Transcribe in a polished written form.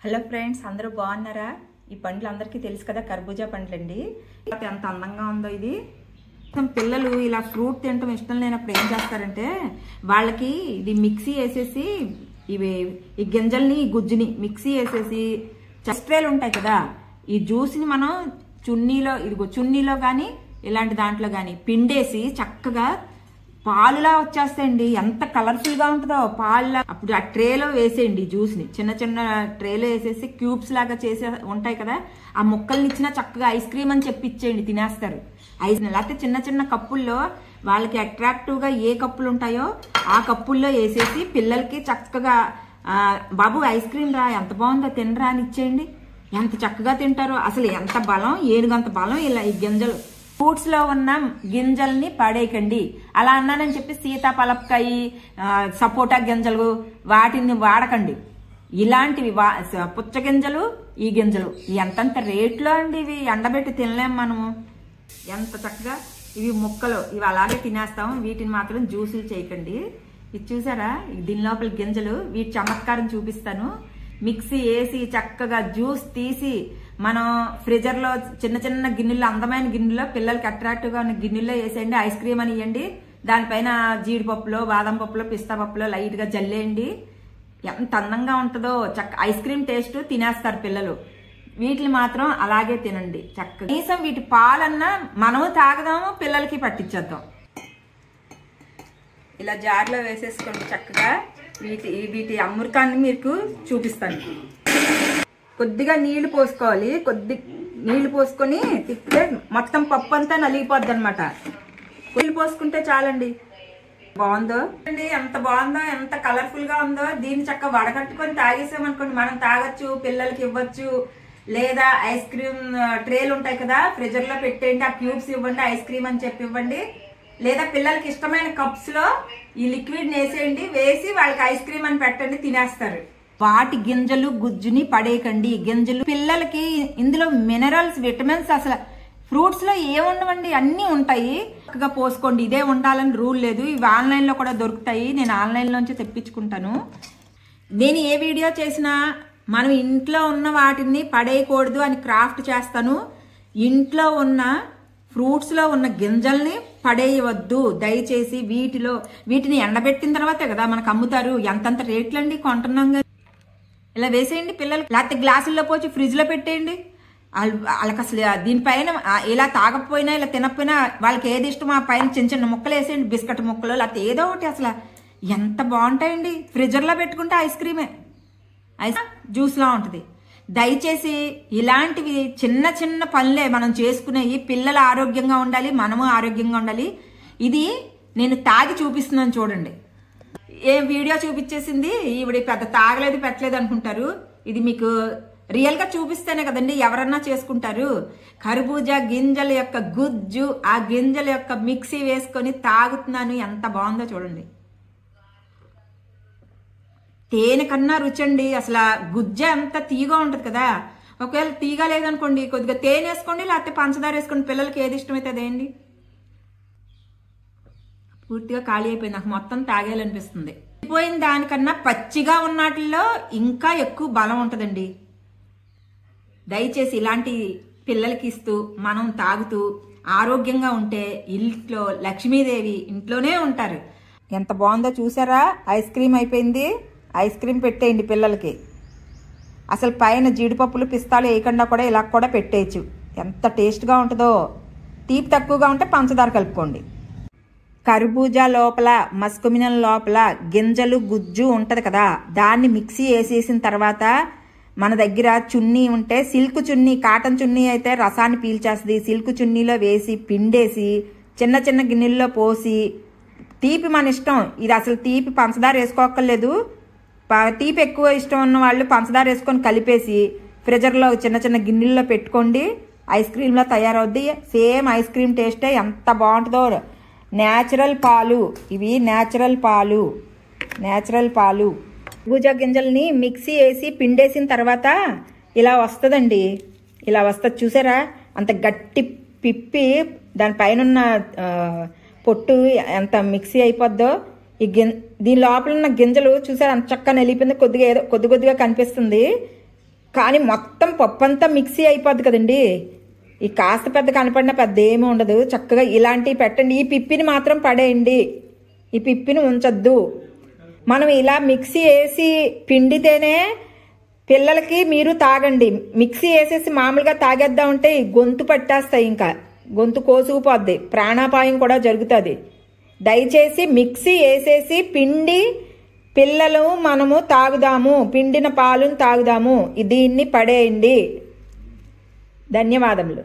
Hello friends, అందరూ బాగున్నారా? ఈ పండ్లు అందరికీ తెలుసు కదా, కర్బూజా పండ్లండి. ఎంత అందంగా ఉందో ఇది. పిల్లలు ఇలా ఫ్రూట్ తినటం ఇష్టం లేనప్పుడు ఏం చేస్తారంటే వాళ్ళకి ఇది మిక్సీ వేసేసి ఈ గింజల్ని ఈ గుజ్జుని మిక్సీ వేసేసి చస్ట్రేలు ఉంటాయి కదా, ఈ జ్యూస్ని మనం చున్నీలో కానీ ఇలాంటి దాంట్లో కానీ పిండేసి చక్కగా పాలులా వచ్చేస్తాయండి. ఎంత కలర్ఫుల్ గా ఉంటుందో పాలులా. అప్పుడు ఆ ట్రేలో వేసేయండి జ్యూస్ ని, చిన్న చిన్న ట్రేలో వేసేసి క్యూబ్స్ లాగా చేసే ఉంటాయి కదా, ఆ ముక్కల్ని ఇచ్చినా చక్కగా ఐస్ క్రీమ్ అని చెప్పి ఇచ్చేయండి, తినేస్తారు. లేకపోతే చిన్న చిన్న కప్పుల్లో వాళ్ళకి అట్రాక్టివ్ గా ఏ కప్పులు ఉంటాయో ఆ కప్పుల్లో వేసేసి పిల్లలకి చక్కగా బాబు ఐస్ క్రీమ్ రా, ఎంత బాగుందో తినరా అని ఇచ్చేయండి. ఎంత చక్కగా తింటారో. అసలు ఎంత బలం, ఏనుగంత బలం ఇలా ఈ గింజలు. ఫ్రూట్స్ లో ఉన్న గింజల్ని పడేయకండి. అలా అన్నానని చెప్పి సీతాఫలకాయ, సపోటా గింజలు వాటిని వాడకండి. ఇలాంటివి పుచ్చ గింజలు, ఈ గింజలు ఎంతంత రేట్లో అండి. ఇవి ఎండబెట్టి తినలేం మనము. ఎంత చక్కగా ఇవి ముక్కలు, ఇవి అలాగే తినేస్తాం. వీటిని మాత్రం జ్యూసులు చేయకండి. ఇది చూసారా, దీని లోపల గింజలు. వీటి చమత్కారం చూపిస్తాను. మిక్సీ వేసి చక్కగా జ్యూస్ తీసి మనం ఫ్రిజర్ లో చిన్న చిన్న గిన్నెల్లో, అందమైన గిన్నెలో, పిల్లలకి అట్రాక్టివ్ గా ఉన్న గిన్నెల్లో వేసేయండి. ఐస్ క్రీమ్ అని ఇవ్వండి. దానిపైన జీడిపప్పులో, బాదం పప్పులో, పిస్తా పప్పులో లైట్ గా జల్లేయండి. ఎంత అందంగా ఉంటుందో. ఐస్ క్రీమ్ టేస్ట్ తినేస్తారు పిల్లలు. వీటిని మాత్రం అలాగే తినండి చక్కగా. కనీసం వీటి పాలన్నా మనము తాగదాము, పిల్లలకి పట్టించేద్దాం. ఇలా జార్లో వేసేసుకోండి చక్కగా. వీటి అమృతాన్ని మీకు చూపిస్తాను. కొద్దిగా నీళ్లు పోసుకోవాలి. నీళ్లు పోసుకొని తిప్పితే మొత్తం పప్పు అంతా నలిగిపోద్ది అనమాట. నీళ్లు పోసుకుంటే చాలండి. బాగుందో అండి, ఎంత బాగుందో, ఎంత కలర్ఫుల్ గా ఉందో. దీన్ని చక్కగా వడగట్టుకొని తాగేసామనుకోండి, మనం తాగొచ్చు, పిల్లలకి ఇవ్వచ్చు. లేదా ఐస్ క్రీమ్ ట్రేలు ఉంటాయి కదా, ఫ్రిజర్ లో పెట్టేయండి. ఆ క్యూబ్స్ ఇవ్వండి, ఐస్ క్రీమ్ అని చెప్పి ఇవ్వండి. లేదా పిల్లలకి ఇష్టమైన కప్స్ లో ఈ లిక్విడ్ వేసేయండి. వేసి వాళ్ళకి ఐస్ క్రీమ్ అని పెట్టండి, తినేస్తారు. వాటి గింజలు గుజ్జుని పడేయకండి. గింజలు పిల్లలకి ఇందులో మినరల్స్, విటమిన్స్ అసలు ఫ్రూట్స్ లో ఏముండవండి, అన్ని ఉంటాయి. చక్కగా పోసుకోండి. ఇదే ఉండాలని రూల్ లేదు. ఇవి ఆన్లైన్ లో కూడా దొరుకుతాయి. నేను ఆన్లైన్ లోంచి తెప్పించుకుంటాను. నేను ఏ వీడియో చేసినా మనం ఇంట్లో ఉన్న వాటిని పడేయకూడదు అని క్రాఫ్ట్ చేస్తాను. ఇంట్లో ఉన్న ఫ్రూట్స్ లో ఉన్న గింజల్ని పడేయవద్దు దయచేసి. వీటిని ఎండబెట్టిన తర్వాతే కదా మనకు అమ్ముతారు. ఎంతంత రేట్లండి కొంటున్నాం. ఇలా వేసేయండి పిల్లలకి. లేకపోతే గ్లాసుల్లో పోసి ఫ్రిడ్జ్ లో పెట్టేయండి. వాళ్ళకి అసలు దీనిపైన ఇలా తాగకపోయినా ఇలా తినకపోయినా వాళ్ళకి ఏది ఇష్టమో ఆ పైన చిన్న చిన్న ముక్కలు వేసేయండి. బిస్కెట్ ముక్కలు లేకపోతే ఏదో ఒకటి. అసలు ఎంత బాగుంటాయండి. ఫ్రిడ్జర్ లో పెట్టుకుంటే ఐస్ క్రీమే, జ్యూస్ లా ఉంటుంది. దయచేసి ఇలాంటివి చిన్న చిన్న పనులే మనం చేసుకునేవి. పిల్లలు ఆరోగ్యంగా ఉండాలి, మనము ఆరోగ్యంగా ఉండాలి. ఇది నేను తాగి చూపిస్తున్నాను చూడండి. ఏ వీడియో చూపించేసింది ఈవిడ పెద్ద తాగలేదు పెట్టలేదు అనుకుంటారు. ఇది మీకు రియల్ గా చూపిస్తేనే కదండి ఎవరన్నా చేసుకుంటారు. కర్బూజా గింజల యొక్క గుజ్జు, ఆ గింజల యొక్క మిక్సీ వేసుకొని తాగుతున్నాను. ఎంత బాగుందో చూడండి. తేనె కన్నా రుచండి. అసలు గుజ్జ అంత తీగా ఉంటది కదా. ఒకవేళ తీగా లేదనుకోండి, కొద్దిగా తేనె వేసుకోండి, లేకపోతే పంచదార వేసుకోండి. పిల్లలకి ఏది ఇష్టమైతే అదేండి. పూర్తిగా ఖాళీ అయిపోయింది. నాకు మొత్తం తాగేయాలనిపిస్తుంది. పోయిన దానికన్నా పచ్చిగా ఉన్నట్లో ఇంకా ఎక్కువ బలం ఉంటుందండి. దయచేసి ఇలాంటి పిల్లలకి ఇస్తూ మనం తాగుతూ ఆరోగ్యంగా ఉంటే ఇంట్లో లక్ష్మీదేవి ఇంట్లోనే ఉంటారు. ఎంత బాగుందో చూసారా. ఐస్ క్రీమ్ అయిపోయింది. ఐస్ క్రీమ్ పెట్టేయండి పిల్లలకి. అసలు పైన జీడిపప్పులు, పిస్తాలు వేయకుండా కూడా ఇలా కూడా పెట్టేయచ్చు. ఎంత టేస్ట్గా ఉంటుందో. తీపి తక్కువగా ఉంటే పంచదార కలుపుకోండి. కర్బూజా లోపల, మస్కుమినల్ లోపల గింజలు గుజ్జు ఉంటుంది కదా, దాన్ని మిక్సీ వేసేసిన తర్వాత మన దగ్గర చున్నీ ఉంటే, సిల్క్ చున్నీ, కాటన్ చున్నీ అయితే రసాన్ని పీల్చేస్తుంది. సిల్క్ చున్నీలో వేసి పిండేసి చిన్న చిన్న గిన్నెల్లో పోసి, తీపి మన ఇష్టం. ఇది అసలు తీపి పంచదార వేసుకోక్కర్లేదు. తీపి ఎక్కువ ఇష్టం ఉన్న వాళ్ళు పంచదార వేసుకొని కలిపేసి ఫ్రిజర్లో చిన్న చిన్న గిన్నెల్లో పెట్టుకోండి. ఐస్ క్రీమ్లో తయారవుద్ది. సేమ్ ఐస్ క్రీమ్ టేస్టే. ఎంత బాగుంటుందో. న్యాచురల్ పాలు ఇవి, న్యాచురల్ పాలు. కర్బూజా గింజల్ని మిక్సీ వేసి పిండేసిన తర్వాత ఇలా వస్తుందండి. ఇలా వస్తుంది చూసారా. అంత గట్టి పిప్పి దానిపైన ఉన్న పొట్టు ఎంత మిక్సీ అయిపోద్దో. దీని లోపల ఉన్న గింజలు చూసారా అంత చక్కగా నలిపింది. కొద్దిగా కనిపిస్తుంది. కానీ మొత్తం పప్పు అంతా మిక్సీ అయిపోద్ది కదండి. ఈ కాస్త పెద్ద కనపడిన పెద్ద ఏమీ ఉండదు. చక్కగా ఇలాంటివి పెట్టండి. ఈ పిప్పిని మాత్రం పడేయండి, ఈ పిప్పిని ఉంచొద్దు. మనం ఇలా మిక్సీ వేసి పిండితేనే పిల్లలకి మీరు తాగండి. మిక్సీ వేసేసి మామూలుగా తాగేద్దామంటే గొంతు పట్టేస్తాయి, ఇంకా గొంతు కోసుకుపోద్ది, ప్రాణాపాయం కూడా జరుగుతుంది. దయచేసి మిక్సీ వేసేసి పిండి పిల్లలు మనము తాగుదాము, పిండిన పాలును తాగుదాము. దీన్ని పడేయండి. ధన్యవాదములు.